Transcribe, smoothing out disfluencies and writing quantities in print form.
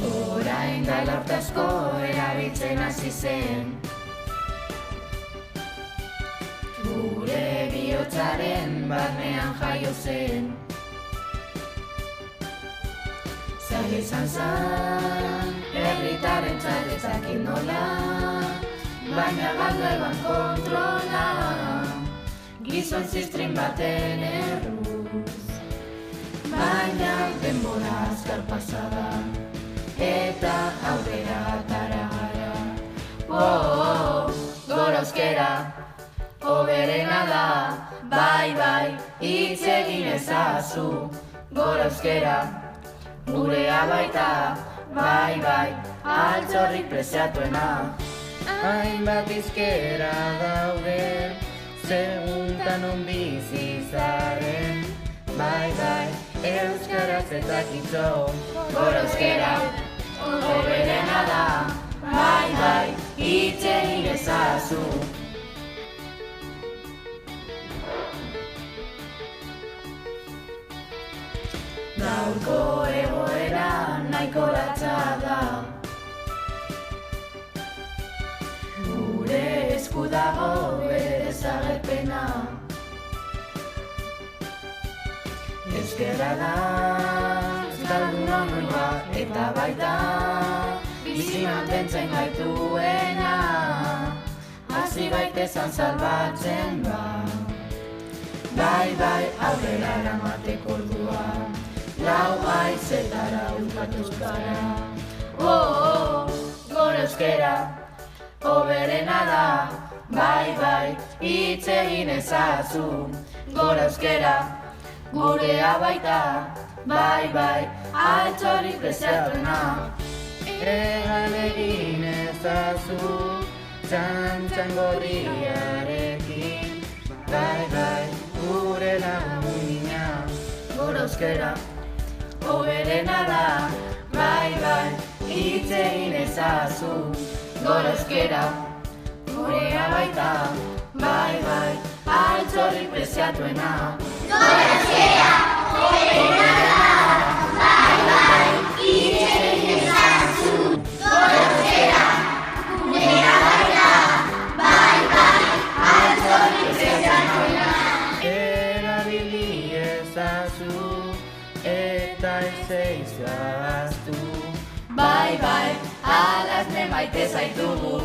Orain dela urte asko erabiltzen hasi zen. Gure bihotzaren barnean jaio zen. Zaila izan zen, herritarentzat ez dakit nola, baina galdu eban kontrola, gizon ziztrin baten erruz. Baina denbora azkar pasada, eta aurrera atara gara. Gora euskera, hoberena da, bai, hitz egin ezazu. Gora euskera, gurea baita, bai, altxorrik preziatuena. Hainbat hizkera daude, seguntan on bizi zaren. Bai, euskaraz eta kitxo. Gora euskera, hoberena da, bai, hitz egin ezazu. Gaurko egoera nahiko latza da. Gure esku dago bere desagerpena. Euskarra da, euskaldun onoia eta baita, bizi mantentzen gaituena. Hasi gaitezen salbatzen ba. Bai, aurrera eramateko ordua. Lau haizetara ukatuz gara. Gora euskera, hoberena da, bai, hitz egin ezazu. Gora euskera, gurea baita, bai, altxorrik preziatuena. Egan egin ezazu, txantxan gorriarekin, bai, gure laguna. Gora euskera, hoberena da, bai, hitz egin ezazu. Gora euskera, gurea baita, bai, altxorrik preziatuena. Gora euskera, hoberena da, bai, hitz egin ezazu. Gora euskera, gurea baita, bai, altxorrik preziatuena. Erabili ezazu, eta ez eizaztu. Bai, alazne maite zaitugu.